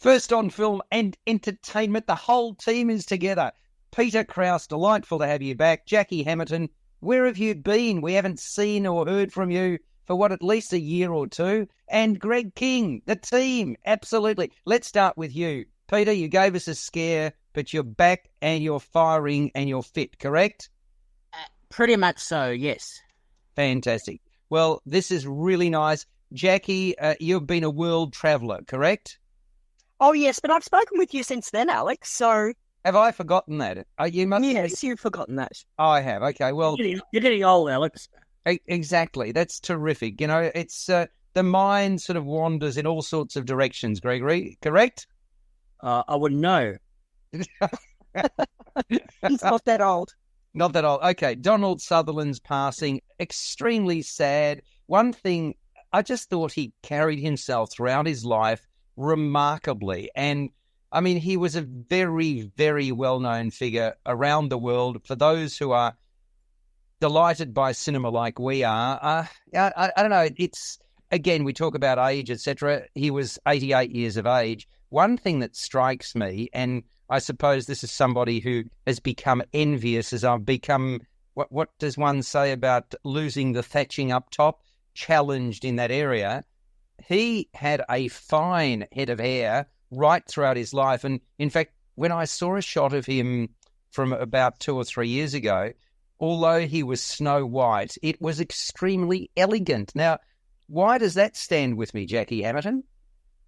First on film and entertainment, the whole team is together. Peter Krauss, delightful to have you back. Jacqui Hammerton, where have you been? We haven't seen or heard from you for at least a year or two. And Greg King, the team, absolutely. Let's start with you. Peter, you gave us a scare, but you're back and you're firing and you're fit, correct? Pretty much so, yes. Fantastic. Well, this is really nice. Jacqui, you've been a world traveller, correct? Oh, yes, but I've spoken with you since then, Alex, so... Have I forgotten that? Yes, you've forgotten that. Oh, I have. Okay, well... You're getting old, Alex. Exactly. That's terrific. You know, it's the mind sort of wanders in all sorts of directions, Gregory, correct? I wouldn't know. He's not that old. Not that old. Okay, Donald Sutherland's passing, extremely sad. One thing, I just thought he carried himself throughout his life remarkably. And, I mean, he was a very, very well-known figure around the world. For those who are delighted by cinema like we are, I don't know, it's, again, we talk about age, etc. He was 88 years of age. One thing that strikes me, and I suppose this is somebody who has become envious as I've become, what does one say about losing the thatching up top? Challenged in that area. He had a fine head of hair right throughout his life. And in fact, when I saw a shot of him from about 2 or 3 years ago, although he was snow white, it was extremely elegant. Now, why does that stand with me, Jacqui Hammerton?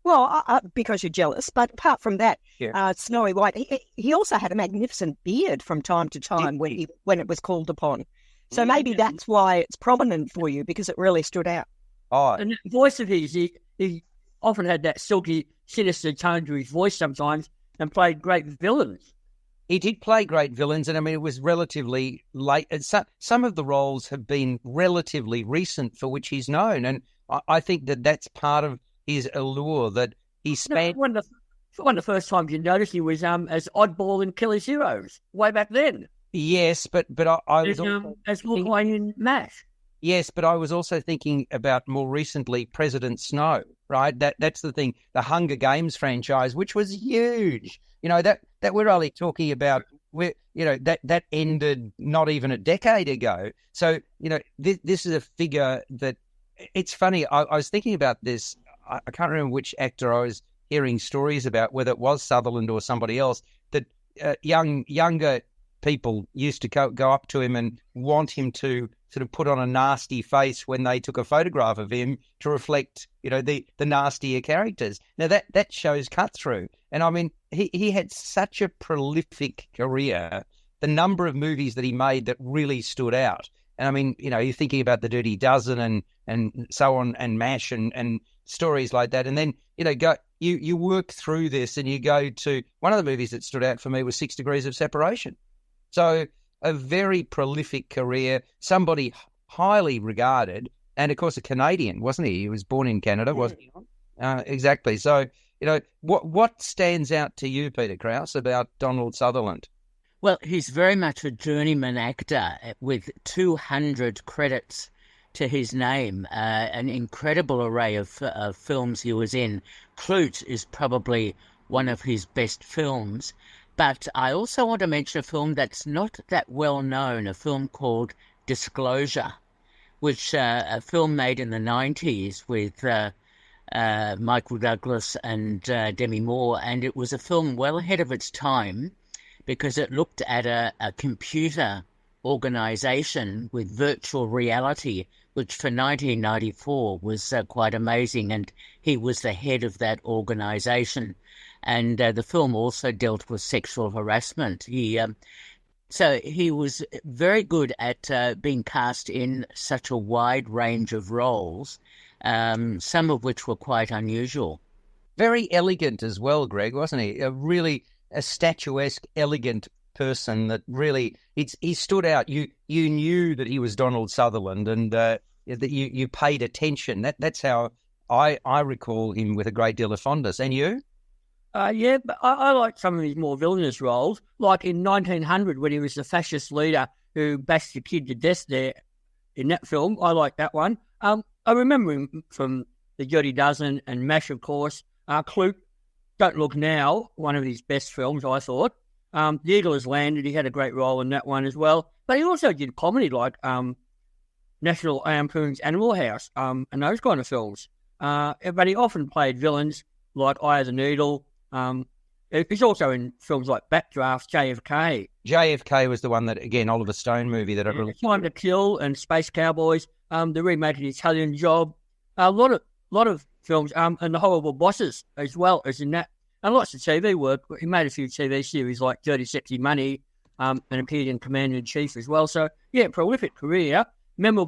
Well, because you're jealous, but apart from that, Yeah. Snowy White, he also had a magnificent beard from time to time when it was called upon. So maybe that's why it's prominent for you, because it really stood out. Oh, And the voice of his, he often had that silky, sinister tone to his voice sometimes and played great villains. he did play great villains, and I mean, it was relatively late. And some of the roles have been relatively recent for which he's known, and I think that that's part of his allure, that he spent... One of the first times you noticed he was as oddball in Killer's Heroes, way back then. Yes, but I was also as Hawkeye in MASH. Yes, but I was also thinking about more recently President Snow, right? That's the thing, the Hunger Games franchise, which was huge. You know, that we're only talking about, that ended not even a decade ago. So, you know, this is a figure that, it's funny, I was thinking about this, I can't remember which actor I was hearing stories about, whether it was Sutherland or somebody else, that younger people used to go up to him and want him to sort of put on a nasty face when they took a photograph of him to reflect, you know, the nastier characters. Now that shows cut through. And I mean, he had such a prolific career, the number of movies that he made that really stood out. And I mean, you know, you're thinking about The Dirty Dozen and so on, and MASH and stories like that. And then, you know, you work through this and you go to, one of the movies that stood out for me was 6 Degrees of Separation. So a very prolific career, somebody highly regarded, and of course a Canadian, wasn't he? He was born in Canada, wasn't he? Exactly. So, you know, what stands out to you, Peter Krauss, about Donald Sutherland? Well, he's very much a journeyman actor with 200 credits to his name, an incredible array of films he was in. Clute is probably one of his best films. But I also want to mention a film that's not that well known, a film called Disclosure, which a film made in the 90s with Michael Douglas and Demi Moore. And it was a film well ahead of its time because it looked at a computer organization with virtual reality, which for 1994 was quite amazing. And he was the head of that organization. And the film also dealt with sexual harassment. So he was very good at being cast in such a wide range of roles, some of which were quite unusual. Very elegant as well, Greg, wasn't he? A statuesque, elegant person that really, he stood out. You knew that he was Donald Sutherland, and that you paid attention. That's how I recall him with a great deal of fondness. And you? Yeah, but I like some of his more villainous roles, like in 1900 when he was the fascist leader who bashed the kid to death there in that film. I like that one. I remember him from The Dirty Dozen and MASH, of course. Clute, Don't Look Now, one of his best films, I thought. The Eagle Has Landed, he had a great role in that one as well. But he also did comedy like National Lampoon's Animal House and those kind of films. But he often played villains like Eye of the Needle. He's also in films like Backdraft, JFK. JFK was the one that, again, Oliver Stone movie that I really... Time to Kill and Space Cowboys. The remake of The Italian Job. A lot of films, and The Horrible Bosses as well as in that. And lots of TV work. He made a few TV series like Dirty Sexy Money and appeared in Commander-in-Chief as well. So, yeah, prolific career.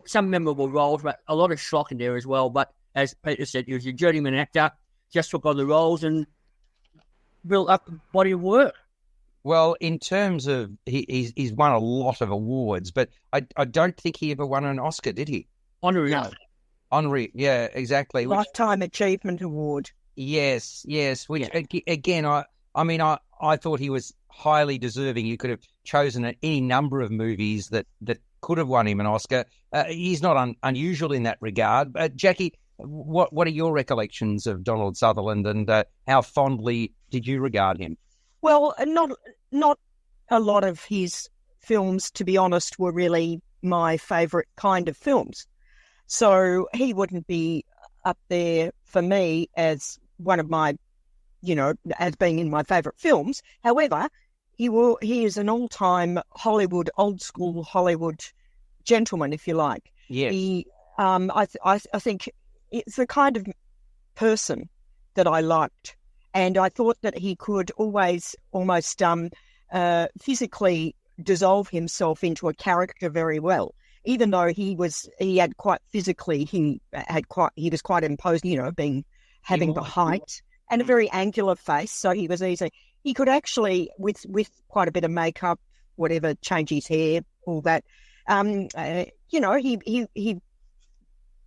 Some memorable roles, but a lot of shock in there as well. But as Peter said, he was a journeyman actor, just took on the roles and built up a body of work. Well, in terms of, he's won a lot of awards, but I don't think he ever won an Oscar, did he? Honorary. No. Honorary, yeah, exactly. Lifetime Achievement Award. Yes. Which, again, I thought he was highly deserving. You could have chosen any number of movies that could have won him an Oscar. He's not unusual in that regard. Jacqui, what are your recollections of Donald Sutherland, and how fondly did you regard him? Well, not a lot of his films, to be honest, were really my favourite kind of films. So he wouldn't be up there for me as one of my, as being in my favourite films. However, he is an all-time Hollywood, old-school Hollywood gentleman, if you like. Yes. I think it's the kind of person that I liked. And I thought that he could always almost physically dissolve himself into a character very well. Even though he was quite imposing, having the height and a very angular face. So he was easy. He could actually, with quite a bit of makeup, whatever, change his hair, all that. He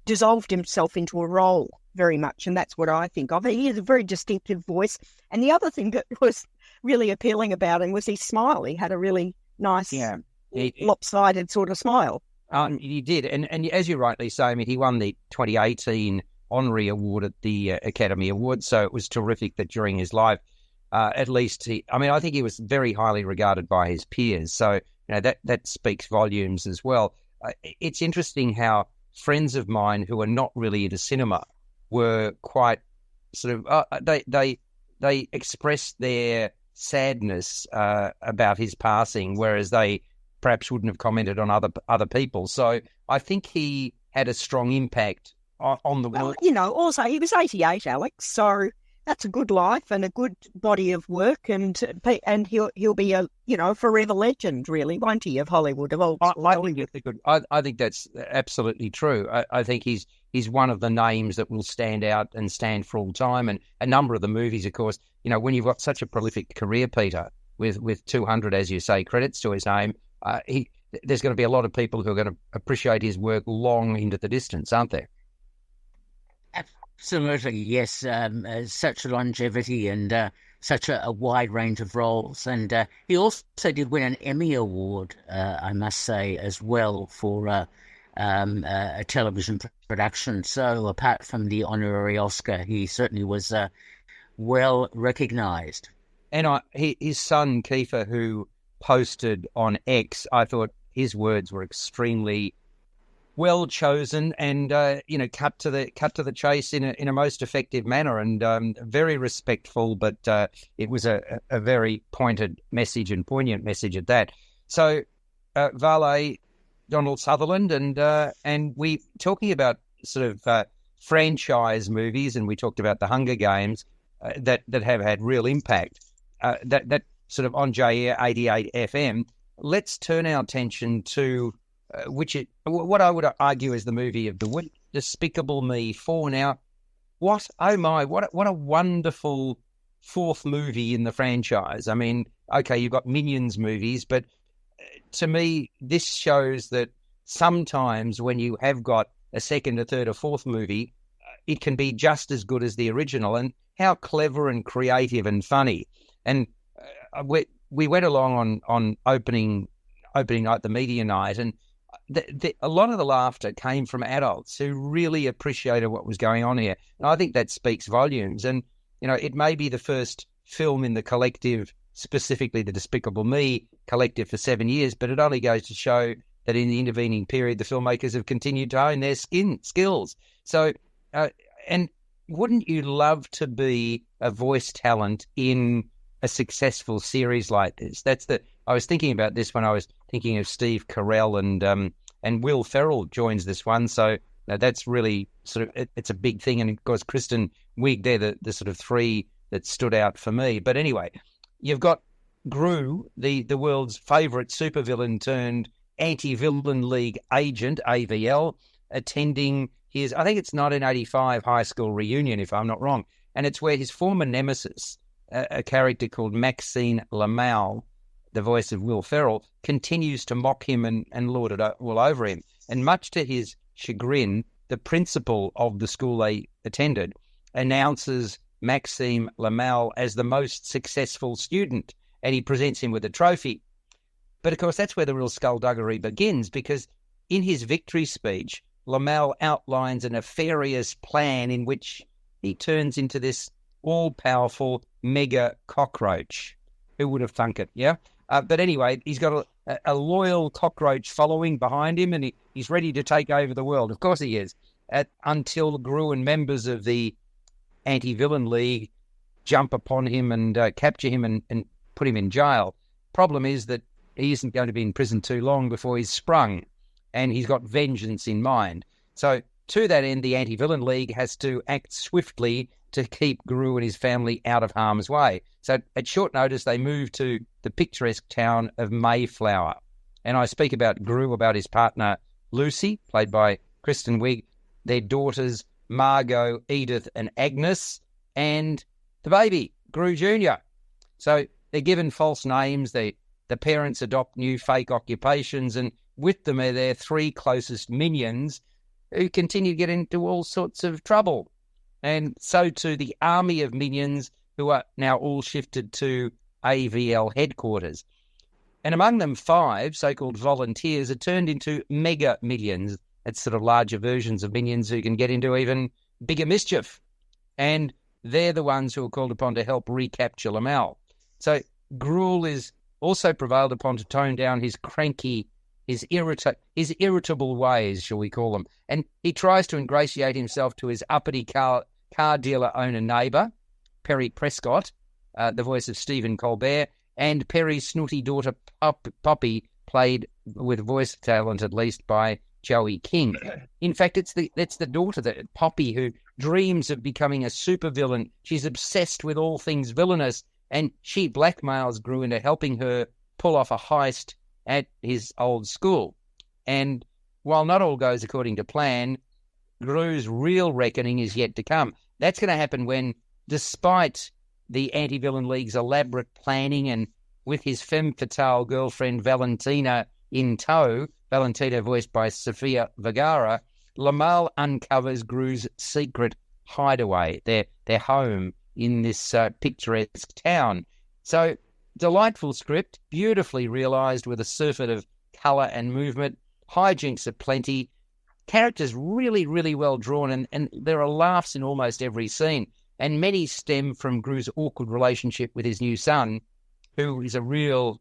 dissolved himself into a role very much, and that's what I think of. He has a very distinctive voice. And the other thing that was really appealing about him was his smile. He had a really nice, lopsided sort of smile. He did, and as you rightly say, I mean, he won the 2018 honorary award at the Academy Awards, so it was terrific that during his life, at least I think he was very highly regarded by his peers, so that speaks volumes as well. It's interesting how friends of mine who are not really into cinema were quite sort of they expressed their sadness about his passing, whereas they perhaps wouldn't have commented on other people. So I think he had a strong impact on the world. Also he was 88, Alex, so that's a good life and a good body of work, and he'll be a forever legend, really, won't he, of Hollywood, of old Hollywood. I think that's absolutely true. I think he's one of the names that will stand out and stand for all time. And a number of the movies, of course, when you've got such a prolific career, Peter, with 200, as you say, credits to his name, there's going to be a lot of people who are going to appreciate his work long into the distance, aren't there? Absolutely, yes. Such longevity and such a wide range of roles. And he also did win an Emmy Award, I must say, as well, for a television production. So apart from the honorary Oscar, he certainly was well recognised. And his son, Kiefer, who posted on X, I thought his words were extremely well chosen and cut to the chase in a most effective manner, and very respectful, but it was a very pointed message and poignant message at that. So Vale, Donald Sutherland, and we talking about sort of franchise movies, and we talked about the Hunger Games that have had real impact. That sort of on JAir 88 FM. Let's turn our attention to what I would argue is the movie of the week, Despicable Me 4. Now, what a wonderful fourth movie in the franchise. I mean, okay, you've got Minions movies, but to me, this shows that sometimes when you have got a second, a third, or fourth movie, it can be just as good as the original. And how clever and creative and funny. And we went along on opening night, the media night, and a lot of the laughter came from adults who really appreciated what was going on here. And I think that speaks volumes. And it may be the first film in the collective, specifically the Despicable Me collective, for 7 years, but it only goes to show that in the intervening period, the filmmakers have continued to hone their skills. So, and wouldn't you love to be a voice talent in a successful series like this? I was thinking about this when I was thinking of Steve Carell, and Will Ferrell joins this one. So that's really it's a big thing. And of course, Kristen Wiig, they're the sort of three that stood out for me. But anyway, you've got Gru, the world's favourite supervillain turned anti-villain league agent, AVL, attending his, I think it's 1985 high school reunion, if I'm not wrong. And it's where his former nemesis, a character called Maxine Lamal, the voice of Will Ferrell, continues to mock him and lord it all over him. And much to his chagrin, the principal of the school they attended announces Maxime Lamal as the most successful student, and he presents him with a trophy. But of course, that's where the real skullduggery begins, because in his victory speech, Lamal outlines a nefarious plan in which he turns into this all-powerful mega cockroach. Who would have thunk it, yeah? But anyway, he's got a loyal cockroach following behind him, and he's ready to take over the world. Of course he is. Until Gru and members of the Anti-Villain League jump upon him and capture him and put him in jail. Problem is that he isn't going to be in prison too long before he's sprung, and he's got vengeance in mind. So to that end, the Anti-Villain League has to act swiftly to keep Gru and his family out of harm's way. So at short notice, they move to the picturesque town of Mayflower. And I speak about Gru, about his partner Lucy, played by Kristen Wiig, their daughters Margot, Edith and Agnes, and the baby, Gru Jr. So they're given false names. The parents adopt new fake occupations, and with them are their three closest minions who continue to get into all sorts of trouble. And so too the army of minions who are now all shifted to AVL headquarters. And among them, 5 so-called volunteers are turned into mega minions. It's sort of larger versions of minions who can get into even bigger mischief. And they're the ones who are called upon to help recapture Lamal. So Gruel is also prevailed upon to tone down his cranky, his irritable ways, shall we call them. And he tries to ingratiate himself to his uppity car dealer owner neighbour, Perry Prescott, the voice of Stephen Colbert, and Perry's snooty daughter Poppy, played with voice talent at least by Joey King. In fact, it's the daughter, Poppy, who dreams of becoming a supervillain. She's obsessed with all things villainous, and she blackmails Gru into helping her pull off a heist at his old school. And while not all goes according to plan, Gru's real reckoning is yet to come. That's going to happen when, despite the Anti-Villain League's elaborate planning and with his femme fatale girlfriend Valentina in tow, Valentina voiced by Sofia Vergara, Lamal uncovers Gru's secret hideaway, their home in this picturesque town. So, delightful script, beautifully realised with a surfeit of colour and movement, hijinks aplenty, characters really, really well drawn, and there are laughs in almost every scene, and many stem from Gru's awkward relationship with his new son, who is a real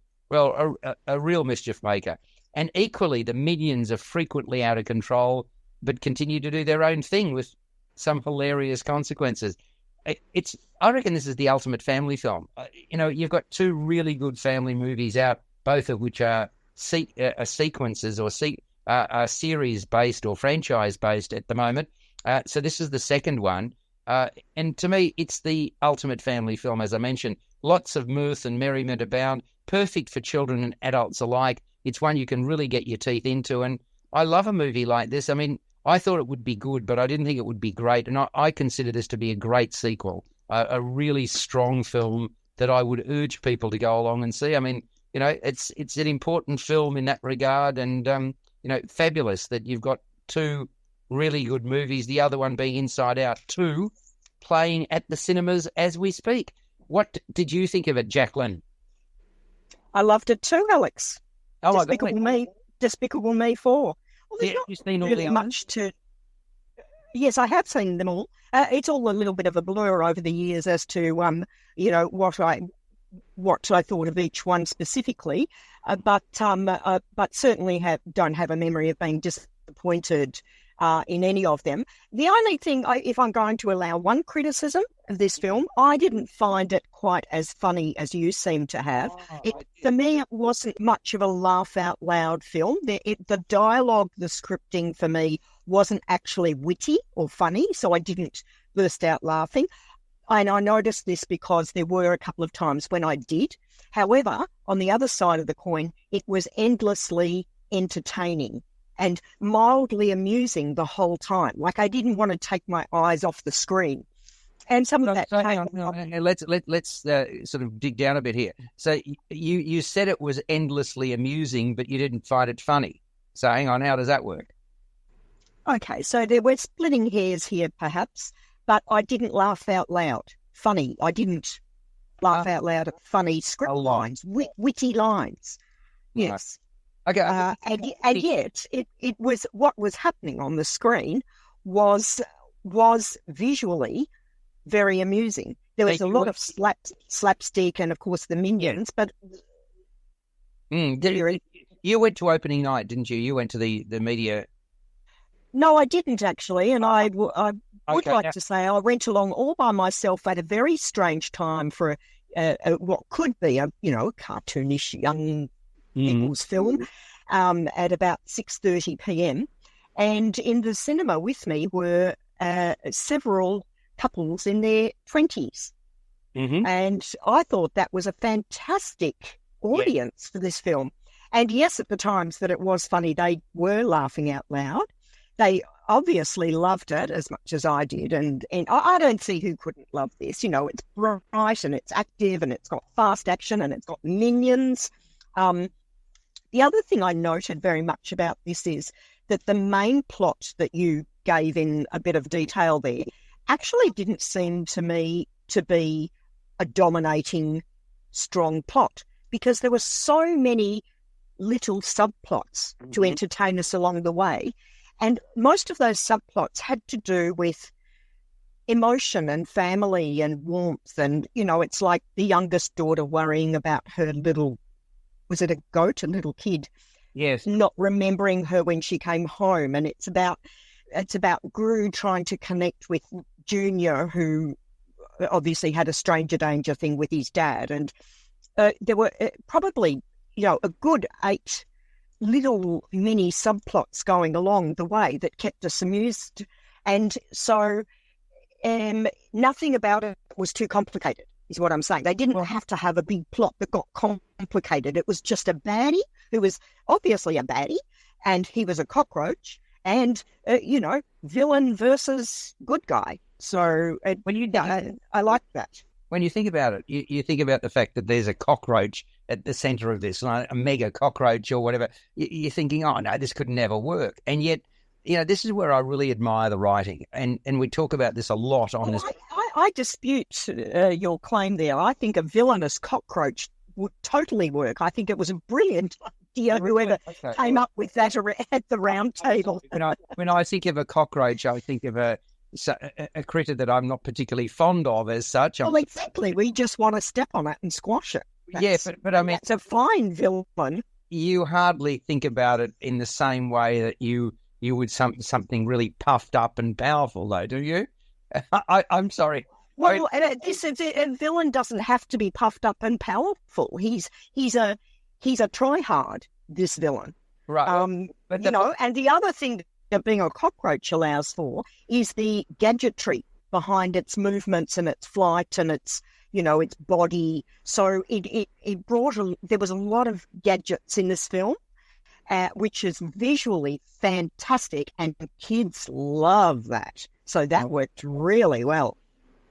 mischief maker. And equally, the minions are frequently out of control, but continue to do their own thing with some hilarious consequences. I reckon this is the ultimate family film. You've got 2 really good family movies out, both of which are sequences or are series-based or franchise-based at the moment. So this is the second one. And to me, it's the ultimate family film, as I mentioned. Lots of mirth and merriment abound, perfect for children and adults alike. It's one you can really get your teeth into. And I love a movie like this. I mean, I thought it would be good, but I didn't think it would be great. And I consider this to be a great sequel, a really strong film that I would urge people to go along and see. I mean, it's an important film in that regard, and, fabulous that you've got 2 really good movies, the other one being Inside Out 2, playing at the cinemas as we speak. What did you think of it, Jacqueline? I loved it too, Alex. Oh, Despicable Me 4. Well, there's not really much to... Yes, I have seen them all. It's all a little bit of a blur over the years as to, what I thought of each one specifically, but certainly don't have a memory of being disappointed in any of them. The only thing, if I'm going to allow one criticism of this film, I didn't find it quite as funny as you seem to have. For me, it wasn't much of a laugh out loud film. The dialogue, the scripting for me wasn't actually witty or funny, so I didn't burst out laughing. And I noticed this because there were a couple of times when I did. However, on the other side of the coin, it was endlessly entertaining and mildly amusing the whole time. Like, I didn't want to take my eyes off the screen. And some of that. So hang on. Let's sort of dig down a bit here. So you said it was endlessly amusing, but you didn't find it funny. So hang on, how does that work? Okay, so we're splitting hairs here, perhaps, but I didn't laugh out loud. Funny. I didn't laugh out loud at funny script lines, witty lines. Yes. Okay. And yet, it was what was happening on the screen was visually very amusing. There was a lot of slapstick and, of course, the minions. But you went to opening night, didn't you? You went to the media. No, I didn't actually, and I would like to say I went along all by myself at a very strange time for what could be a cartoonish young people's film at about 6:30 p.m. And in the cinema with me were several couples in their 20s. And I thought that was a fantastic audience for this film. And yes, at the times that it was funny, they were laughing out loud. They obviously loved it as much as I did. And I don't see who couldn't love this. It's bright and it's active and it's got fast action and it's got minions. The other thing I noted very much about this is that the main plot that you gave in a bit of detail there actually didn't seem to me to be a dominating, strong plot, because there were so many little subplots to entertain us along the way. And most of those subplots had to do with emotion and family and warmth. And, it's like the youngest daughter worrying about her little kid? Yes. Not remembering her when she came home. And it's about Gru trying to connect with Junior, who obviously had a stranger danger thing with his dad. And there were probably, a good 8 little mini subplots going along the way that kept us amused. And so nothing about it was too complicated, is what I'm saying. They didn't have to have a big plot that got complicated. It was just a baddie who was obviously a baddie, and he was a cockroach, and, villain versus good guy. So I like that. When you think about it, you think about the fact that there's a cockroach at the centre of this, a mega cockroach or whatever. You're thinking, oh, no, this could never work. And yet, this is where I really admire the writing. And we talk about this a lot on this. I dispute your claim there. I think a villainous cockroach would totally work. I think it was a brilliant idea, whoever came up with that at the round table. When I think of a cockroach, I think of a critter that I'm not particularly fond of as such. Well, exactly. We just want to step on it and squash it. But I mean, it's a fine villain. You hardly think about it in the same way that you would something really puffed up and powerful, though, do you? I'm sorry. Well, a villain doesn't have to be puffed up and powerful. He's a try-hard, this villain. Right. And the other thing that being a cockroach allows for is the gadgetry behind its movements and its flight and its body. So it brought there was a lot of gadgets in this film, which is visually fantastic, and kids love that. So that worked really well.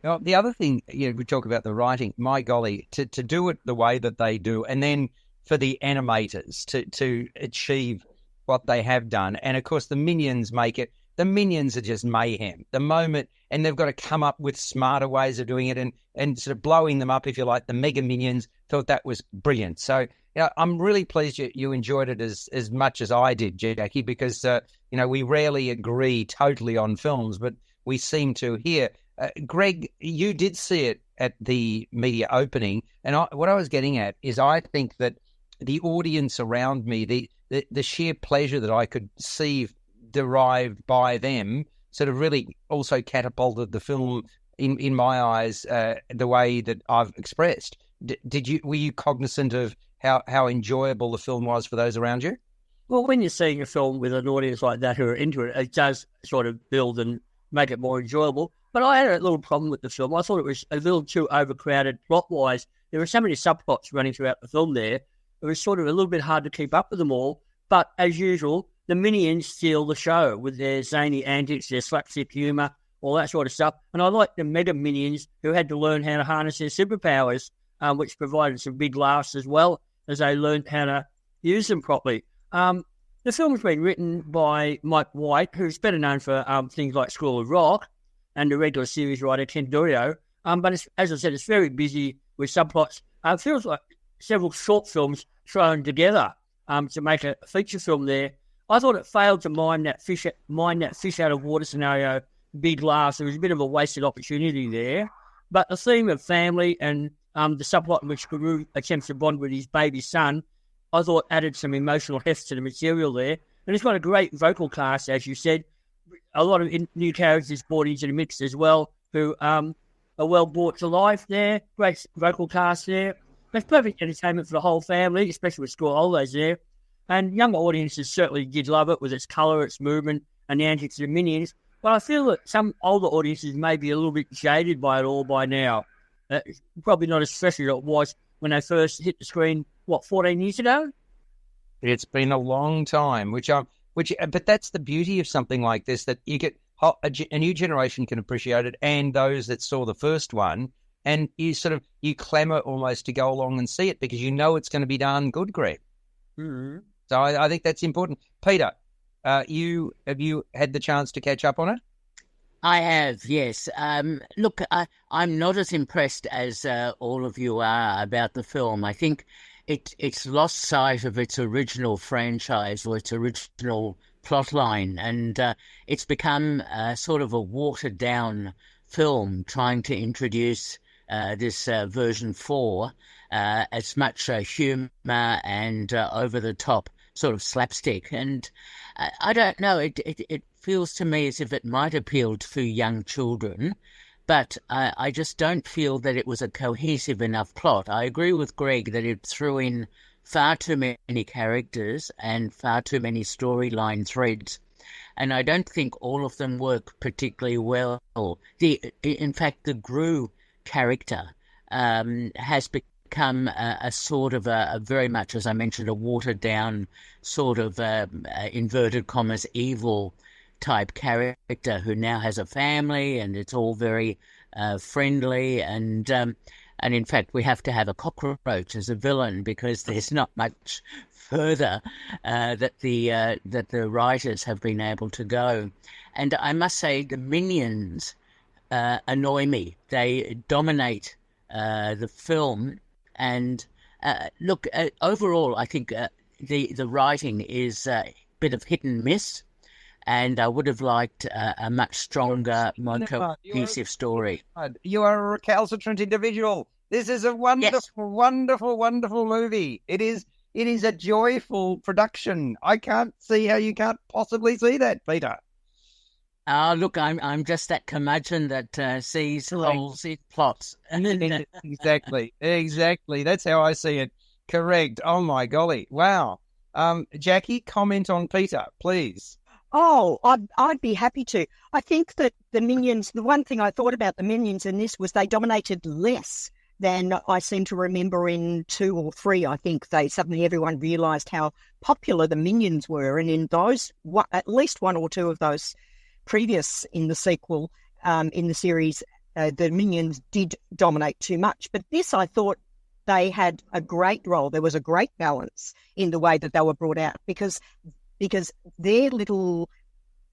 Now, the other thing, we talk about the writing. My golly, to do it the way that they do, and then for the animators to achieve what they have done. And of course, the minions make it. The minions are just mayhem. The moment, and they've got to come up with smarter ways of doing it and sort of blowing them up, if you like. The mega minions, thought that was brilliant. So, I'm really pleased you enjoyed it as much as I did, Jacqui, because we rarely agree totally on films, but we seem to here. Greg, you did see it at the media opening, and what I was getting at is I think that the audience around me, the sheer pleasure that I could see derived by them, sort of really also catapulted the film in my eyes the way that I've expressed. Were you cognizant of how enjoyable the film was for those around you? Well, when you're seeing a film with an audience like that who are into it, it does sort of build and make it more enjoyable. But I had a little problem with the film. I thought it was a little too overcrowded plot-wise. There were so many subplots running throughout the film there. It was sort of a little bit hard to keep up with them all. But as usual, the Minions steal the show with their zany antics, their slapstick humour, all that sort of stuff. And I liked the Mega Minions who had to learn how to harness their superpowers, which provided some big laughs as well as they learned how to use them properly. The film's been written by Mike White, who's better known for things like School of Rock, and the regular series writer Ken Dorio. But as I said, it's very busy with subplots. It feels like several short films thrown together to make a feature film there. I thought it failed to mine that fish out of water scenario, big laughs. There was a bit of a wasted opportunity there. But the theme of family and the subplot in which Guru attempts to bond with his baby son, I thought added some emotional heft to the material there. And it's got a great vocal cast, as you said. A lot of new characters brought into the mix as well, who are well brought to life there. Great vocal cast there. That's perfect entertainment for the whole family, especially with school holidays there. And younger audiences certainly did love it with its colour, its movement, and the antics of the Minions. But I feel that some older audiences may be a little bit jaded by it all by now. Probably not as fresh as it was when they first hit the screen, 14 years ago? It's been a long time, but that's the beauty of something like this, that you get a new generation can appreciate it, and those that saw the first one, and you clamour almost to go along and see it because you know it's going to be done good, Greg. Mm-hmm. So I think that's important. Peter, have you had the chance to catch up on it? I have, yes. Look, I'm not as impressed as all of you are about the film. I think it's lost sight of its original franchise or its original plotline, and it's become sort of a watered-down film trying to introduce this version 4 as much humour and over-the-top sort of slapstick. And I don't know, it feels to me as if it might appeal to young children, but I just don't feel that it was a cohesive enough plot. I agree with Greg that it threw in far too many characters and far too many storyline threads, and I don't think all of them work particularly well. In fact, the Gru character has become a sort of a very much, as I mentioned, a watered-down sort of inverted commas evil type character who now has a family, and it's all very friendly, and in fact we have to have a cockroach as a villain because there's not much further that the writers have been able to go. And I must say the Minions annoy me. They dominate the film, and look, overall I think the writing is a bit of hit and miss, and I would have liked a much stronger, more cohesive story. You are a recalcitrant individual. This is a wonderful, wonderful, wonderful movie. It is a joyful production. I can't see how you can't possibly see that, Peter. Look, I'm just that curmudgeon that sees holes in plots. Exactly. That's how I see it. Correct. Oh my golly! Wow. Jacqui, comment on Peter, please. Oh, I'd be happy to. I think that the Minions, the one thing I thought about the Minions in this was they dominated less than I seem to remember in 2 or 3. I think suddenly everyone realised how popular the Minions were, and in those, at least 1 or 2 of those previous in the sequel, in the series, the Minions did dominate too much. But this, I thought, they had a great role. There was a great balance in the way that they were brought out because their little,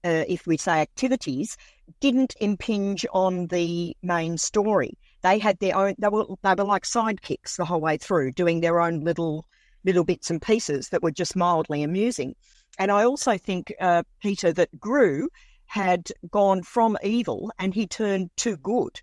if we say activities, didn't impinge on the main story. They had their own, they were like sidekicks the whole way through, doing their own little little bits and pieces that were just mildly amusing. And I also think, Peter, that Gru had gone from evil and he turned to good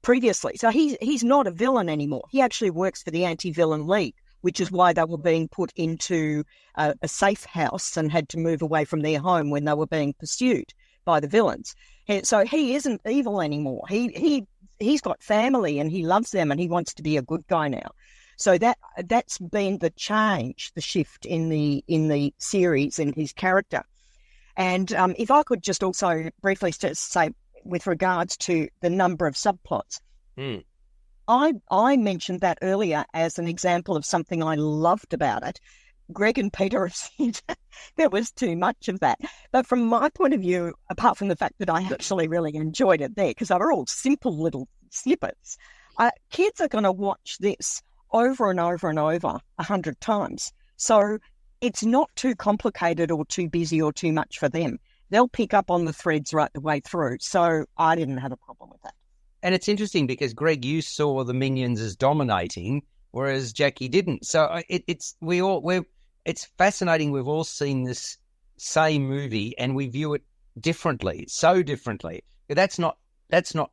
previously. So he's not a villain anymore. He actually works for the Anti-Villain League, which is why they were being put into a safe house and had to move away from their home when they were being pursued by the villains. And so he isn't evil anymore. He's got family and he loves them and he wants to be a good guy now. So that's been the change, the shift in the series in his character. And if I could just also briefly say, with regards to the number of subplots, I mentioned that earlier as an example of something I loved about it. Greg and Peter have said there was too much of that. But from my point of view, apart from the fact that I actually really enjoyed it there, because they were all simple little snippets, kids are going to watch this over and over and over 100 times. So it's not too complicated or too busy or too much for them. They'll pick up on the threads right the way through. So I didn't have a problem with that. And it's interesting because, Greg, you saw the Minions as dominating, whereas Jacqui didn't. So it's fascinating. We've all seen this same movie and we view it differently, so differently. That's not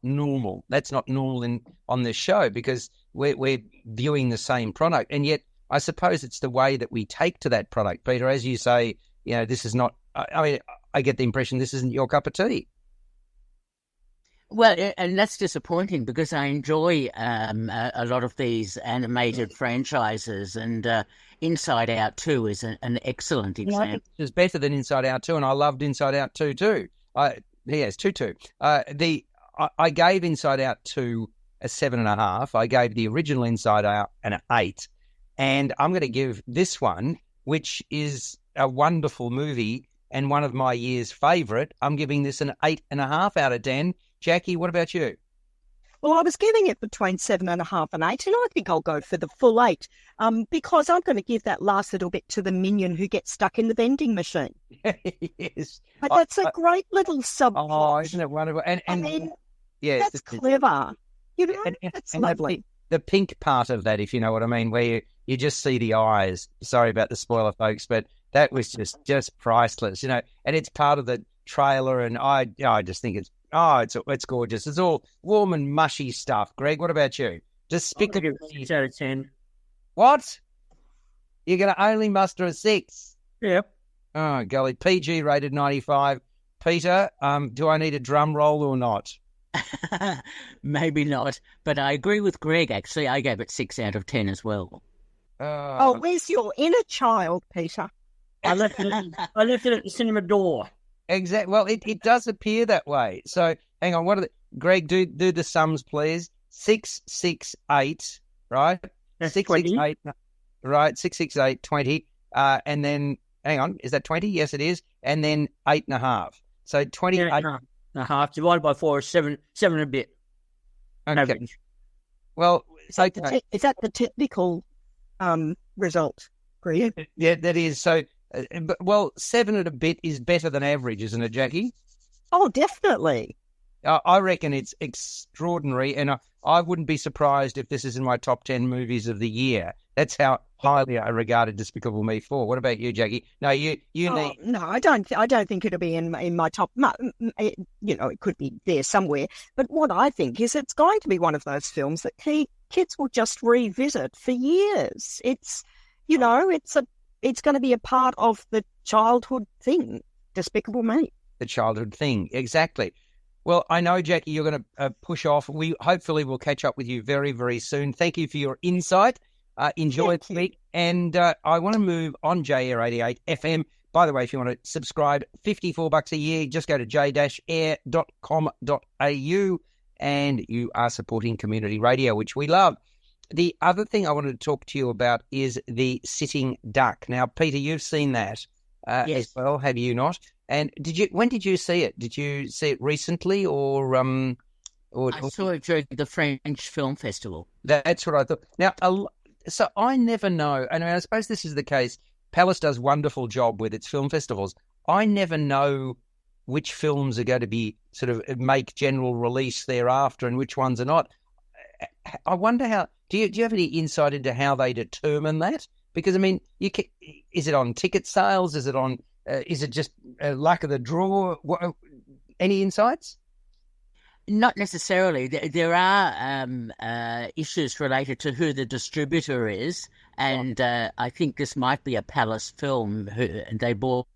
normal. That's not normal on this show because we're viewing the same product. And yet I suppose it's the way that we take to that product, Peter. As you say, this is not, I get the impression this isn't your cup of tea. Well, and that's disappointing because I enjoy a lot of these animated franchises, and Inside Out 2 is an excellent example. It's better than Inside Out 2, and I loved Inside Out 2 too. Yes, 2. I gave Inside Out 2 a 7.5. I gave the original Inside Out an 8. And I'm going to give this one, which is a wonderful movie and one of my year's favourite, I'm giving this an 8.5 out of 10. Jacqui, what about you? Well, I was giving it between 7.5 and 8, and I think I'll go for the full 8 because I'm going to give that last little bit to the minion who gets stuck in the vending machine. Yes. But that's a great little subplot. Oh, isn't it wonderful? And yes, that's clever. It's lovely. The pink part of that, if you know what I mean, where you just see the eyes. Sorry about the spoiler, folks, but that was just priceless, and it's part of the trailer, and I just think it's gorgeous. It's all warm and mushy stuff. Greg, what about you? Despicable Me. 6 out of 10. What? You're going to only muster a 6? Yep. Oh, golly. PG rated 95. Peter, do I need a drum roll or not? Maybe not, but I agree with Greg, actually. I gave it 6 out of 10 as well. Where's your inner child, Peter? I left it at the cinema door. Exactly. Well, it does appear that way. So, hang on. Greg, do the sums, please. 668, right? That's 668, right? 668, 20. And then, hang on, is that 20? Yes, it is. And then 8.5. So 28. 8.5 divided by 4 is 7 and a bit. Okay. Average. Well, is that the technical result, Greg? Yeah, that is. So, 7 and a bit is better than average, isn't it, Jacqui? Oh, definitely. I reckon it's extraordinary, and I wouldn't be surprised if this is in my top 10 movies of the year. That's how highly I regarded Despicable Me 4. What about you, Jacqui? No, you need... No, I don't think it'll be in my top... it could be there somewhere. But what I think is it's going to be one of those films that kids will just revisit for years. It's going to be a part of the childhood thing, Despicable Me. The childhood thing, exactly. Well, I know, Jacqui, you're going to push off. We hopefully will catch up with you very, very soon. Thank you for your insight. Enjoy the week. And I want to move on J-Air 88 FM. By the way, if you want to subscribe, $54 a year, just go to j-air.com.au and you are supporting community radio, which we love. The other thing I wanted to talk to you about is The Sitting Duck. Now, Peter, you've seen that yes. as well, have you not? And when did you see it? Did you see it recently or I saw it during the French Film Festival. That's what I thought. Now, so I never know, and I suppose this is the case. Palace does a wonderful job with its film festivals. I never know which films are going to be sort of make general release thereafter and which ones are not. I wonder how. Do you have any insight into how they determine that? Because, I mean, is it on ticket sales? Is it just luck of the draw? Any insights? Not necessarily. There are issues related to who the distributor is, and I think this might be a Palace film. They bought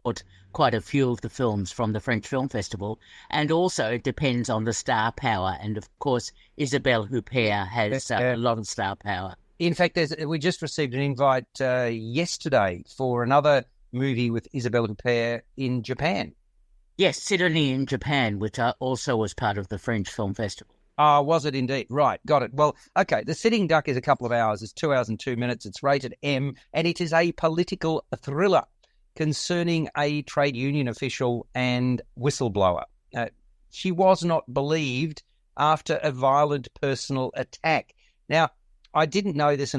quite a few of the films from the French Film Festival, and also it depends on the star power. And of course, Isabelle Huppert has a lot of star power. In fact, we just received an invite yesterday for another movie with Isabelle Huppert in Japan. Yes, Sydney in Japan, which also was part of the French Film Festival. Ah, was it indeed? Right, got it. Well, okay, The Sitting Duck is a couple of hours. It's 2 hours and 2 minutes. It's rated M, and it is a political thriller concerning a trade union official and whistleblower. She was not believed after a violent personal attack. Now, I didn't know this,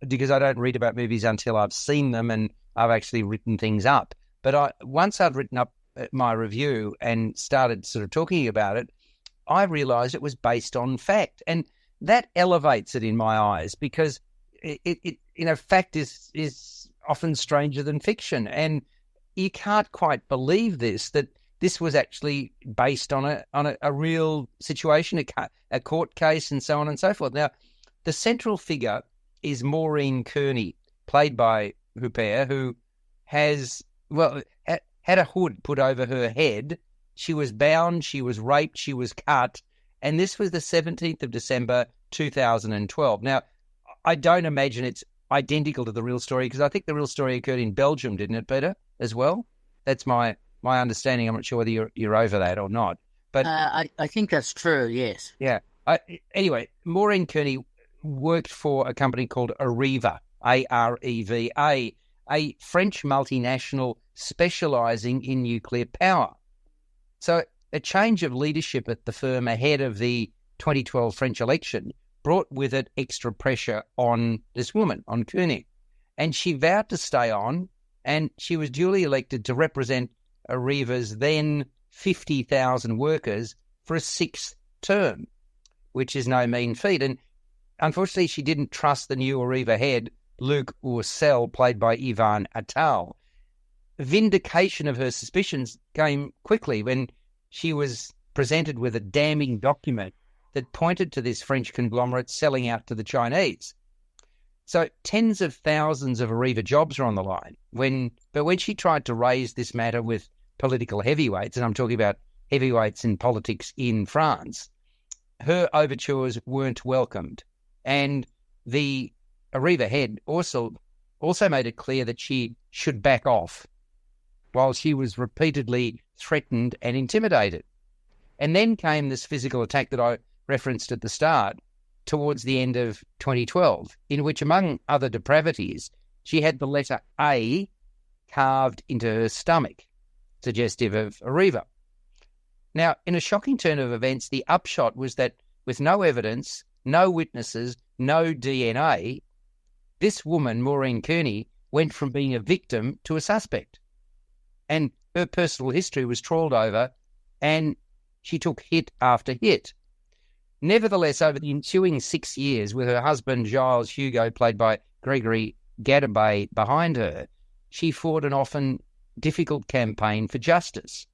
because I don't read about movies until I've seen them and I've actually written things up. But once I'd written up my review and started sort of talking about it, I realised it was based on fact, and that elevates it in my eyes, because it fact is often stranger than fiction, and you can't quite believe that this was actually based on a real situation, a court case, and so on and so forth. Now, the central figure is Maureen Kearney, played by Huppert, who had a hood put over her head. She was bound, she was raped, she was cut, and this was the 17th of December 2012. Now, I don't imagine it's identical to the real story, because I think the real story occurred in Belgium, didn't it, Peter, as well? That's my understanding. I'm not sure whether you're over that or not. But I think that's true, yes. Yeah. Anyway, Maureen Kearney worked for a company called Areva, Areva, a French multinational specialising in nuclear power. So a change of leadership at the firm ahead of the 2012 French election brought with it extra pressure on this woman, on Kearney. And she vowed to stay on, and she was duly elected to represent Areva's then 50,000 workers for a sixth term, which is no mean feat. And unfortunately, she didn't trust the new Areva head, Luc Oursel, played by Ivan Attal. Vindication of her suspicions came quickly when she was presented with a damning document that pointed to this French conglomerate selling out to the Chinese. So tens of thousands of Areva jobs are on the line. But when she tried to raise this matter with political heavyweights, and I'm talking about heavyweights in politics in France, her overtures weren't welcomed. And the Areva head also made it clear that she should back off, while she was repeatedly threatened and intimidated. And then came this physical attack that I referenced at the start, towards the end of 2012, in which, among other depravities, she had the letter A carved into her stomach, suggestive of Areva. Now, in a shocking turn of events, the upshot was that with no evidence, no witnesses, no DNA, this woman, Maureen Kearney, went from being a victim to a suspect. And her personal history was trawled over, and she took hit after hit. Nevertheless, over the ensuing 6 years, with her husband Giles Hugo, played by Gregory Gadabay, behind her, she fought an often difficult campaign for justice.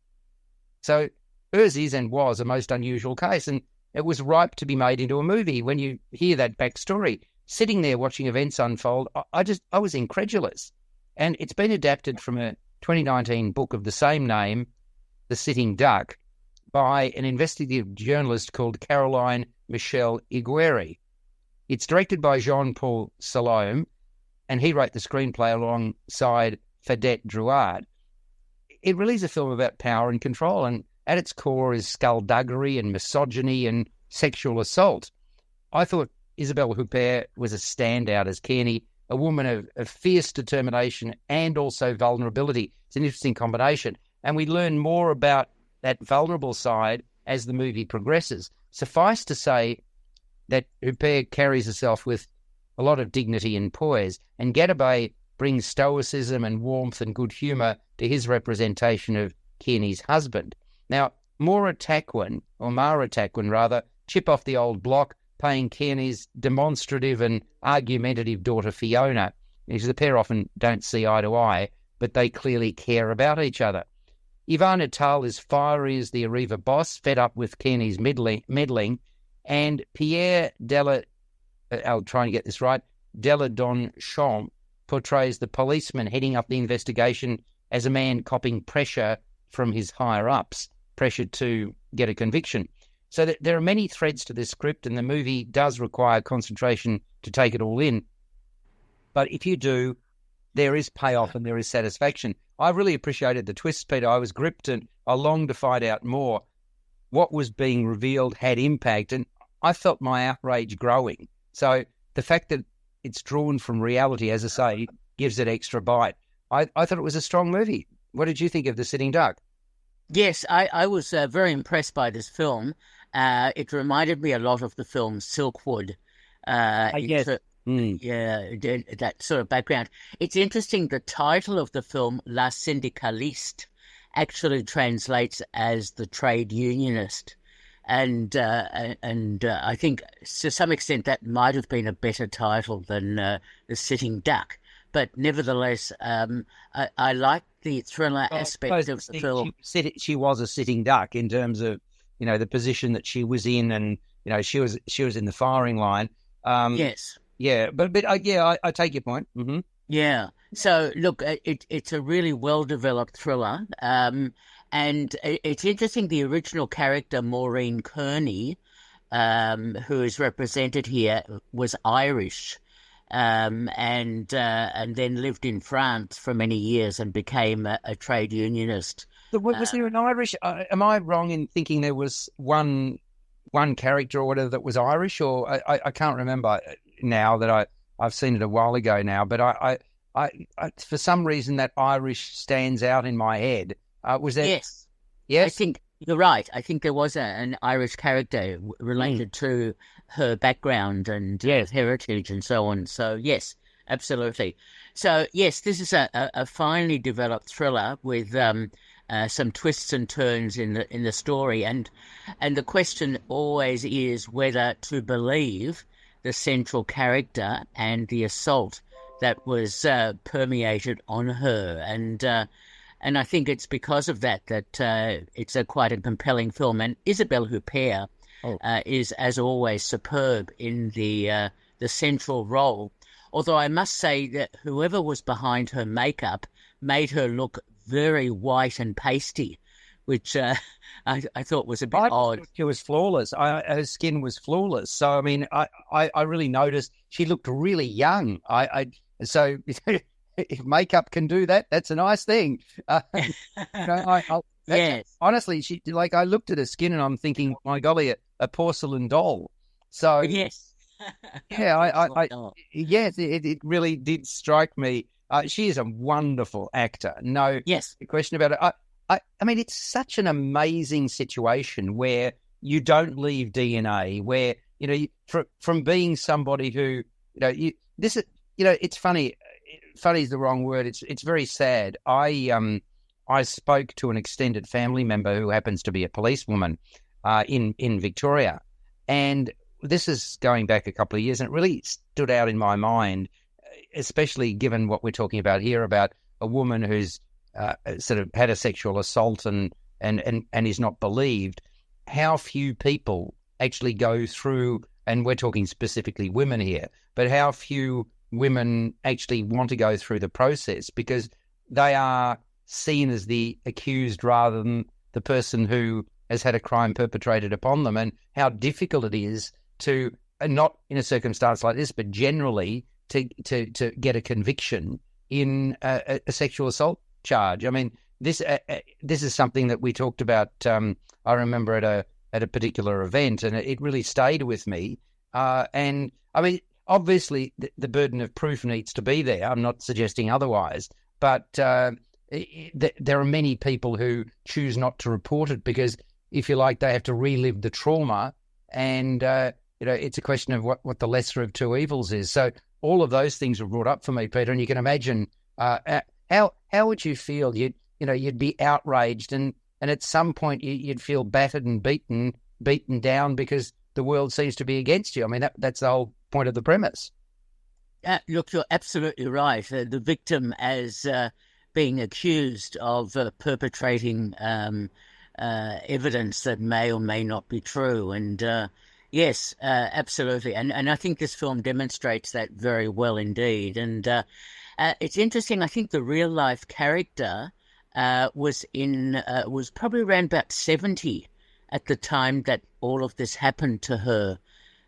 So hers is and was a most unusual case, and it was ripe to be made into a movie. When you hear that backstory, sitting there watching events unfold, I was incredulous. And it's been adapted from a 2019 book of the same name, The Sitting Duck, by an investigative journalist called Caroline Michelle Igueri. It's directed by Jean-Paul Salome, and he wrote the screenplay alongside Fadette Drouard. It really is a film about power and control, and at its core is skullduggery and misogyny and sexual assault. I thought Isabelle Huppert was a standout as Kearney, a woman of fierce determination and also vulnerability. It's an interesting combination, and we learn more about that vulnerable side as the movie progresses. Suffice to say that Huppert carries herself with a lot of dignity and poise, and Gadabay brings stoicism and warmth and good humour to his representation of Kearney's husband. Now, Mara Tarquin, chip off the old block, playing Kearney's demonstrative and argumentative daughter Fiona, because the pair often don't see eye to eye, but they clearly care about each other. Ivana Tal is fiery as the Arriva boss, fed up with Kearney's meddling, and Pierre I'll try and get this right, Deladon-Champ portrays the policeman heading up the investigation as a man copping pressure from his higher-ups, pressure to get a conviction. So there are many threads to this script, and the movie does require concentration to take it all in. But if you do, there is payoff and there is satisfaction. I really appreciated the twists, Peter. I was gripped and I longed to find out more. What was being revealed had impact, and I felt my outrage growing. So the fact that it's drawn from reality, as I say, gives it extra bite. I thought it was a strong movie. What did you think of The Sitting Duck? Yes, I was very impressed by this film. It reminded me a lot of the film Silkwood. Yes. Yeah, that sort of background. It's interesting, the title of the film, La Syndicaliste, actually translates as the trade unionist. And I think to some extent that might have been a better title than The Sitting Duck. But nevertheless, I like the thriller aspect of the film. She was a sitting duck in terms of, the position that she was in, and she was in the firing line. Yes. Yeah, but I take your point. Mm-hmm. Yeah. So look, it's a really well developed thriller, and it's interesting. The original character Maureen Kearney, who is represented here, was Irish. And then lived in France for many years and became a trade unionist. Was there an Irish? Am I wrong in thinking there was one character or whatever that was Irish? Or I can't remember now that I've seen it a while ago now. But I for some reason that Irish stands out in my head. Was there? Yes. Yes. I think you're right. I think there was an Irish character related to her background and heritage and so on. So, yes, absolutely. So, yes, this is a finely developed thriller with some twists and turns in the story. And the question always is whether to believe the central character and the assault that was permeated on her. And I think it's because of that it's quite a compelling film. And Isabelle Huppert is, as always, superb in the central role. Although I must say that whoever was behind her makeup made her look very white and pasty, which I thought was a bit odd. She was flawless. Her skin was flawless. So, I mean, I really noticed she looked really young. So... If makeup can do that, that's a nice thing. Yes. Honestly, I looked at her skin and I'm thinking, my golly, a porcelain doll. So yes, yes, it really did strike me. She is a wonderful actor. No question about it. I mean, it's such an amazing situation where you don't leave DNA, where from being somebody who it's funny. Funny is the wrong word. It's very sad. I spoke to an extended family member who happens to be a policewoman in Victoria, and this is going back a couple of years, and it really stood out in my mind, especially given what we're talking about here about a woman who's sort of had a sexual assault and is not believed. How few people actually go through, and we're talking specifically women here, but how few women actually want to go through the process because they are seen as the accused rather than the person who has had a crime perpetrated upon them, and how difficult it is to, not in a circumstance like this, but generally to get a conviction in a sexual assault charge. I mean, this is something that we talked about. I remember at a particular event, and it really stayed with me. And I mean, obviously, the burden of proof needs to be there. I'm not suggesting otherwise, but there are many people who choose not to report it because, if you like, they have to relive the trauma, and it's a question of what the lesser of two evils is. So all of those things were brought up for me, Peter, and you can imagine how would you feel? You'd be outraged, and at some point you'd feel battered and beaten down because the world seems to be against you. I mean, that's the whole point of the premise. Look, you're absolutely right. The victim as being accused of perpetrating evidence that may or may not be true. And yes, absolutely. And I think this film demonstrates that very well indeed. And it's interesting. I think the real life character was probably around about 70 at the time that all of this happened to her.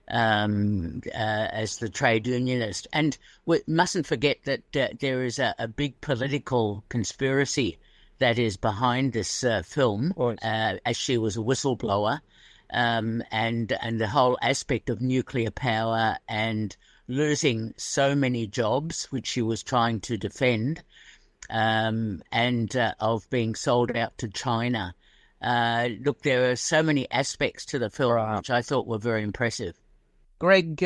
As the trade unionist. And we mustn't forget that there is a big political conspiracy that is behind this film, as she was a whistleblower, and the whole aspect of nuclear power and losing so many jobs, which she was trying to defend, and of being sold out to China. Look, there are so many aspects to the film which I thought were very impressive. Greg,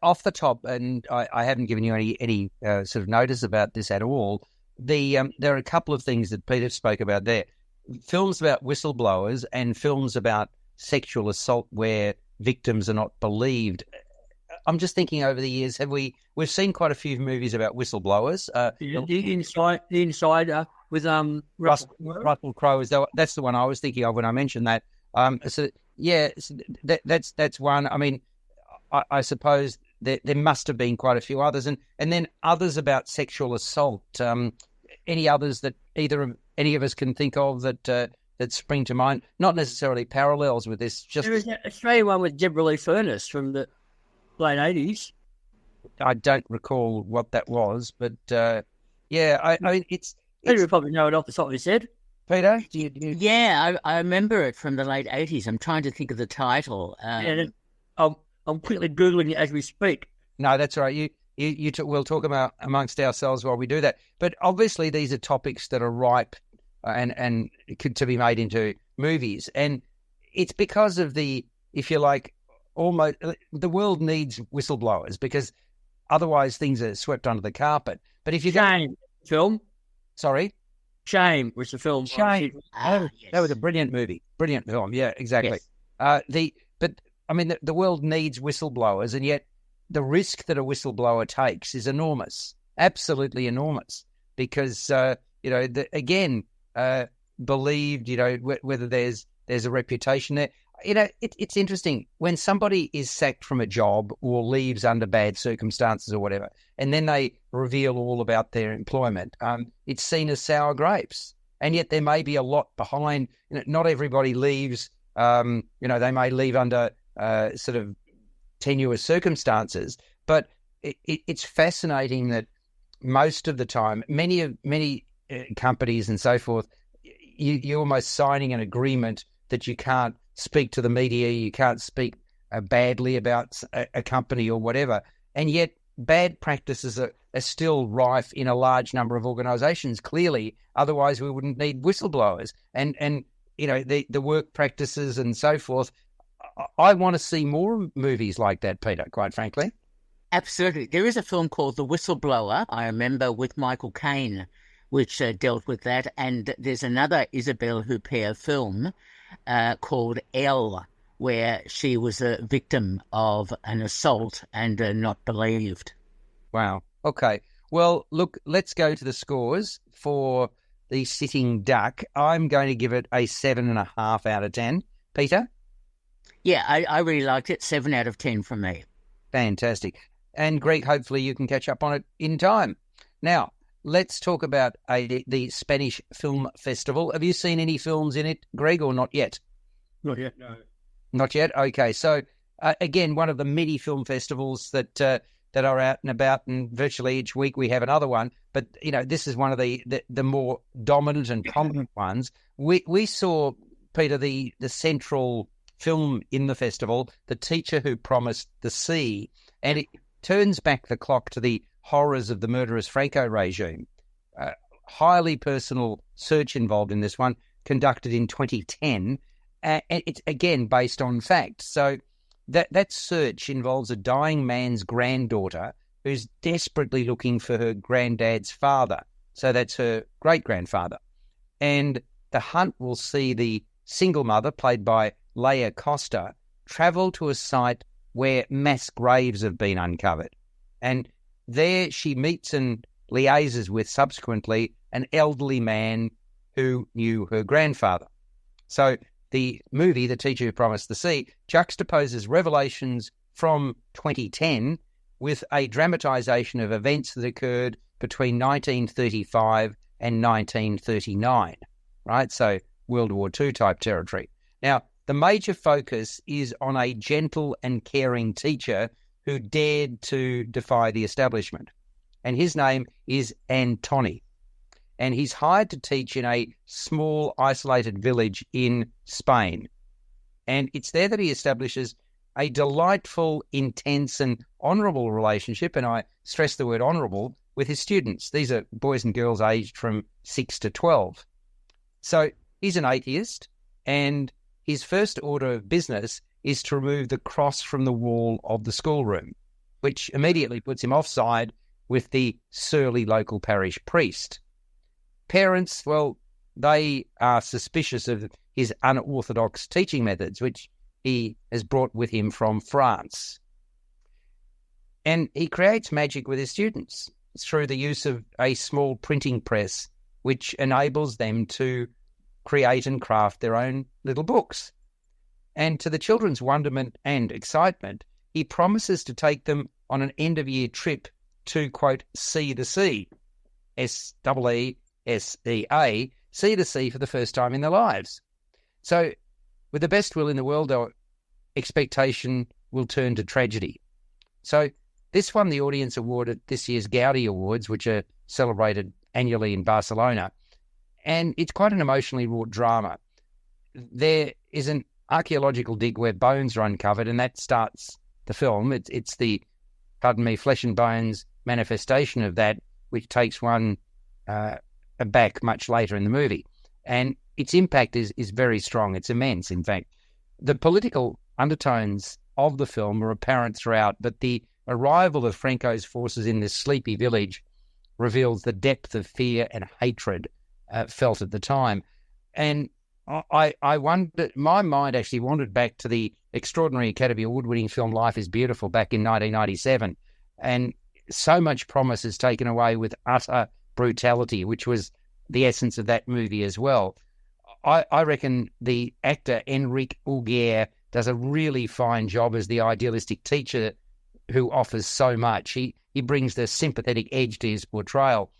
off the top, and I haven't given you any sort of notice about this at all, there are a couple of things that Peter spoke about there. Films about whistleblowers and films about sexual assault where victims are not believed. I'm just thinking over the years, we've seen quite a few movies about whistleblowers. The Insider with Russell Crowe, that's the one I was thinking of when I mentioned that. That's one. I mean, I suppose there must have been quite a few others, and then others about sexual assault. Any others that any of us can think of that spring to mind? Not necessarily parallels with this. Just there was an Australian one with Deborah Lee Furness from the late 80s. I don't recall what that was, but I mean it's. Peter would probably know it off the top of his head. Peter, do you... Yeah, I remember it from the late 80s. I'm trying to think of the title. I'm quickly Googling it as we speak. No, that's all right. We'll talk about amongst ourselves while we do that. But obviously these are topics that are ripe and to be made into movies. And it's because of if you like, almost the world needs whistleblowers because otherwise things are swept under the carpet. But if you Shame film. Sorry? Shame was the film. Shame. Yes. That was a brilliant movie. Brilliant film. Yeah, exactly. Yes. I mean, the world needs whistleblowers, and yet the risk that a whistleblower takes is enormous, absolutely enormous, because, believed, whether there's a reputation there. It's interesting. When somebody is sacked from a job or leaves under bad circumstances or whatever, and then they reveal all about their employment, it's seen as sour grapes. And yet there may be a lot behind. Not everybody leaves, they may leave under sort of tenuous circumstances, but it's fascinating that most of the time, many companies and so forth, you're almost signing an agreement that you can't speak to the media, you can't speak badly about a company or whatever, and yet bad practices are still rife in a large number of organisations. Clearly, otherwise we wouldn't need whistleblowers and the work practices and so forth. I want to see more movies like that, Peter, quite frankly. Absolutely. There is a film called The Whistleblower, I remember, with Michael Caine, which dealt with that. And there's another Isabelle Huppert film called Elle, where she was a victim of an assault and not believed. Wow. Okay. Well, look, let's go to the scores for The Sitting Duck. I'm going to give it a 7.5 out of 10. Peter? Yeah, I really liked it. 7 out of 10 from me. Fantastic. And Greg, hopefully you can catch up on it in time. Now, let's talk about the Spanish Film Festival. Have you seen any films in it, Greg, or not yet? Not yet, no. Not yet? Okay. So, again, one of the many film festivals that are out and about, and virtually each week we have another one. But, this is one of the more dominant and prominent ones. We saw, Peter, the central film in the festival, The Teacher Who Promised the Sea, and it turns back the clock to the horrors of the murderous Franco regime. Highly personal search involved in this one, conducted in 2010, and it's again based on fact. So that search involves a dying man's granddaughter who's desperately looking for her granddad's father. So that's her great-grandfather. And the hunt will see the single mother, played by Leia Costa, travel to a site where mass graves have been uncovered. And there she meets and liaises with subsequently an elderly man who knew her grandfather. So the movie, The Teacher Who Promised the Sea, juxtaposes revelations from 2010 with a dramatisation of events that occurred between 1935 and 1939, right? So World War II type territory. Now, the major focus is on a gentle and caring teacher who dared to defy the establishment. And his name is Antoni. And he's hired to teach in a small, isolated village in Spain. And it's there that he establishes a delightful, intense, and honourable relationship, and I stress the word honourable, with his students. These are boys and girls aged from 6 to 12. So he's an atheist, and his first order of business is to remove the cross from the wall of the schoolroom, which immediately puts him offside with the surly local parish priest. Parents, well, they are suspicious of his unorthodox teaching methods, which he has brought with him from France. And he creates magic with his students through the use of a small printing press, which enables them to create and craft their own little books. And to the children's wonderment and excitement, he promises to take them on an end-of-year trip to, quote, see the sea, S-E-E-S-E-A, see the sea for the first time in their lives. So with the best will in the world, though, expectation will turn to tragedy. So this won the Audience Award at this year's Gaudi Awards, which are celebrated annually in Barcelona. And it's quite an emotionally wrought drama. There is an archaeological dig where bones are uncovered, and that starts the film. It's the, pardon me, flesh and bones manifestation of that, which takes one back much later in the movie. And its impact is very strong. It's immense, in fact. The political undertones of the film are apparent throughout, but the arrival of Franco's forces in this sleepy village reveals the depth of fear and hatred felt at the time. And I wondered, my mind actually wandered back to the extraordinary Academy Award-winning film Life is Beautiful back in 1997. And so much promise is taken away with utter brutality, which was the essence of that movie as well. I reckon the actor Enrique Augier does a really fine job as the idealistic teacher who offers so much. He brings the sympathetic edge to his portrayal.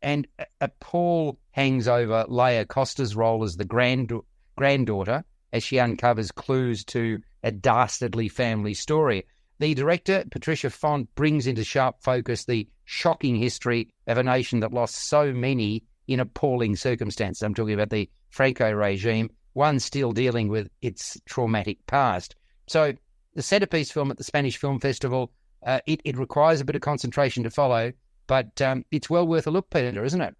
And a pall hangs over Leia Costa's role as the granddaughter as she uncovers clues to a dastardly family story. The director, Patricia Font, brings into sharp focus the shocking history of a nation that lost so many in appalling circumstances. I'm talking about the Franco regime, one still dealing with its traumatic past. So the centerpiece film at the Spanish Film Festival, it requires a bit of concentration to follow, but it's well worth a look, Peter, isn't it?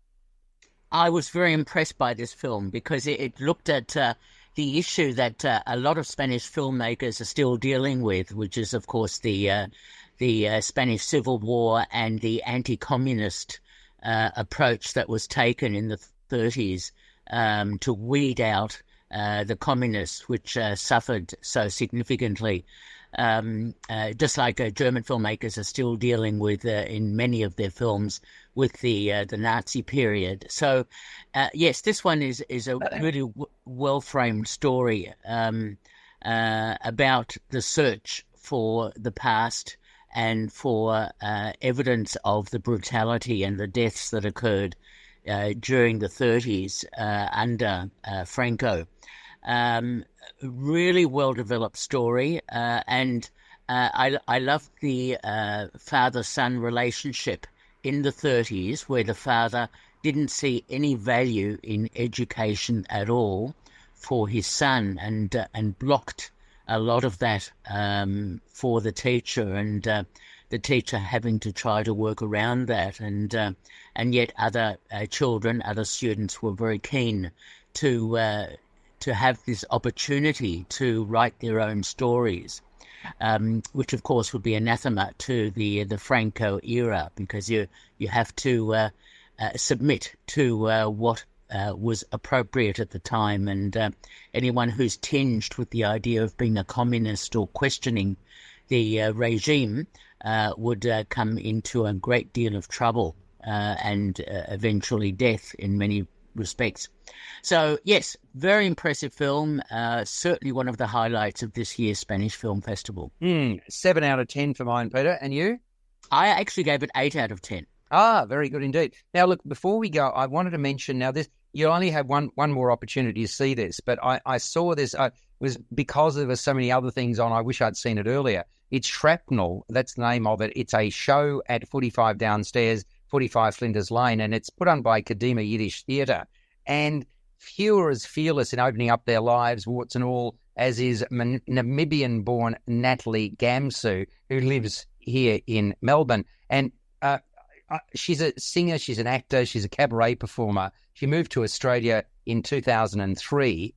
I was very impressed by this film because it looked at the issue that a lot of Spanish filmmakers are still dealing with, which is, of course, the Spanish Civil War and the anti-communist approach that was taken in the 30s to weed out the communists, which suffered so significantly. Just like German filmmakers are still dealing with, in many of their films, with the Nazi period. So, yes, this one is a really well-framed story about the search for the past and for evidence of the brutality and the deaths that occurred during the 30s under Franco. Really well-developed story, and I love the father-son relationship in the 30s, where the father didn't see any value in education at all for his son, and blocked a lot of that for the teacher, and the teacher having to try to work around that, and yet other children, other students were very keen to have this opportunity to write their own stories, which of course would be anathema to the Franco era, because you have to submit to what was appropriate at the time, and anyone who's tinged with the idea of being a communist or questioning the regime would come into a great deal of trouble and eventually death in many respects. So, yes, very impressive film. Certainly one of the highlights of this year's Spanish Film Festival. 7 out of 10 for mine, Peter. And you? I actually gave it 8 out of 10. Ah, very good indeed. Now, look, before we go, I wanted to mention now this. You only have one more opportunity to see this, but I saw this. Was because there were so many other things on. I wish I'd seen it earlier. It's Shrapnel. That's the name of it. It's a show at 45 Downstairs, 45 Flinders Lane, and it's put on by Kadima Yiddish Theatre. And few are as fearless in opening up their lives, warts and all, as is Namibian-born Natalie Gamsu, who lives here in Melbourne. And she's a singer, she's an actor, she's a cabaret performer. She moved to Australia in 2003,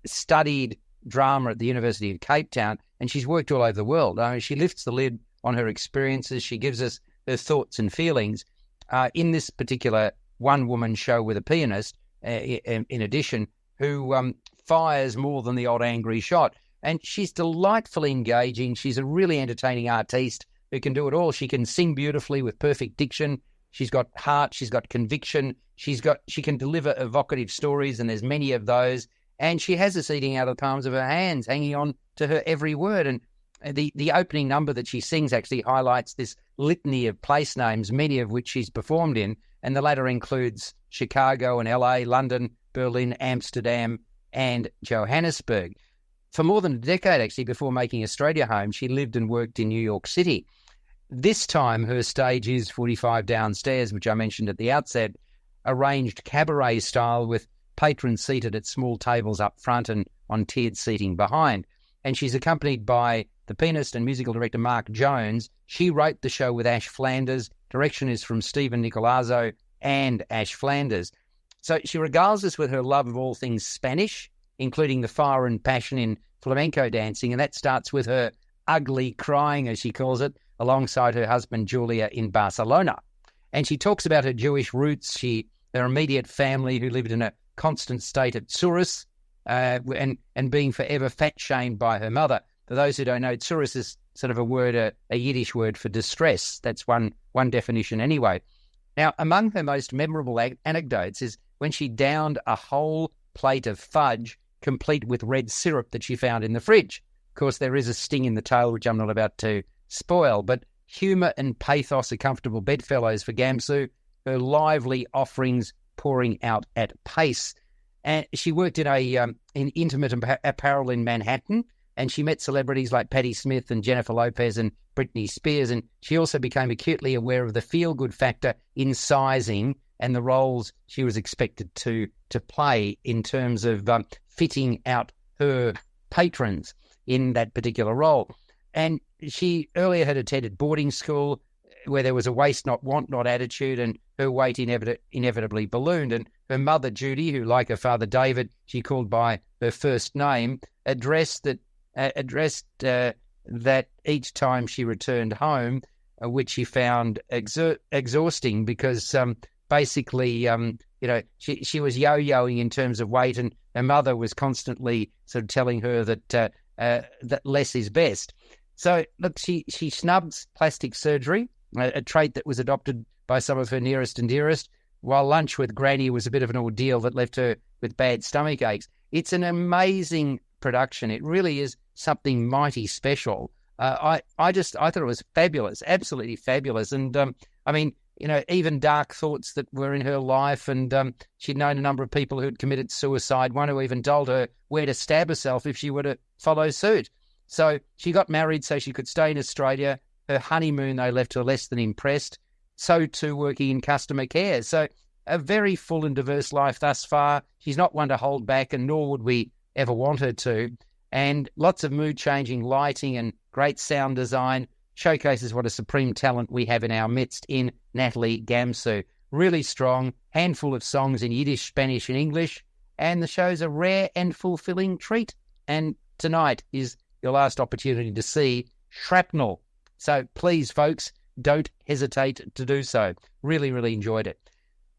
studied drama at the University of Cape Town, and she's worked all over the world. She lifts the lid on her experiences. She gives us her thoughts and feelings. In this particular one-woman show with a pianist, in addition, who fires more than the odd angry shot. And she's delightfully engaging. She's a really entertaining artiste who can do it all. She can sing beautifully with perfect diction. She's got heart. She's got conviction. She can deliver evocative stories, and there's many of those. And she has us eating out of the palms of her hands, hanging on to her every word. And the opening number that she sings actually highlights this litany of place names, many of which she's performed in, and the latter includes Chicago and LA, London, Berlin, Amsterdam, and Johannesburg. For more than a decade, actually, before making Australia home, she lived and worked in New York City. This time, her stage is 45 Downstairs, which I mentioned at the outset, arranged cabaret style with patrons seated at small tables up front and on tiered seating behind. And she's accompanied by the pianist and musical director Mark Jones. She wrote the show with Ash Flanders. Direction is from Stephen Nicolazzo and Ash Flanders. So she regales us with her love of all things Spanish, including the fire and passion in flamenco dancing, and that starts with her ugly crying, as she calls it, alongside her husband Julia in Barcelona. And she talks about her Jewish roots, her immediate family who lived in a constant state of tsuris, and being forever fat-shamed by her mother. For those who don't know, tsuris is sort of a Yiddish word for distress. That's one definition anyway. Now, among her most memorable anecdotes is when she downed a whole plate of fudge complete with red syrup that she found in the fridge. Of course, there is a sting in the tale, which I'm not about to spoil, but humour and pathos are comfortable bedfellows for Gamsu, her lively offerings pouring out at pace. And she worked in intimate apparel in Manhattan, and she met celebrities like Patti Smith and Jennifer Lopez and Britney Spears, and she also became acutely aware of the feel-good factor in sizing and the roles she was expected to play in terms of fitting out her patrons in that particular role. And she earlier had attended boarding school where there was a waste not, want not attitude, and her weight inevitably ballooned. And her mother, Judy, who, like her father, David, she called by her first name, addressed that each time she returned home, which she found exhausting because basically, she was yo-yoing in terms of weight, and her mother was constantly sort of telling her that less is best. So, look, she snubs plastic surgery, a trait that was adopted by some of her nearest and dearest, while lunch with Granny was a bit of an ordeal that left her with bad stomach aches. It's an amazing production. It really is something mighty special. I thought it was fabulous, absolutely fabulous. And, even dark thoughts that were in her life, and she'd known a number of people who'd committed suicide, one who even told her where to stab herself if she were to follow suit. So she got married so she could stay in Australia. Her honeymoon, they left her less than impressed. So too working in customer care. So a very full and diverse life thus far. She's not one to hold back, and nor would we ever want her to. And lots of mood-changing lighting and great sound design showcases what a supreme talent we have in our midst in Natalie Gamsu. Really strong, handful of songs in Yiddish, Spanish and English, and the show's a rare and fulfilling treat. And tonight is your last opportunity to see Shrapnel. So please, folks, don't hesitate to do so. Really, really enjoyed it.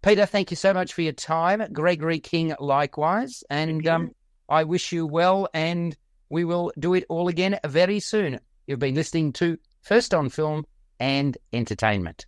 Peter, thank you so much for your time. Gregory King, likewise. And I wish you well, and we will do it all again very soon. You've been listening to first on film and entertainment.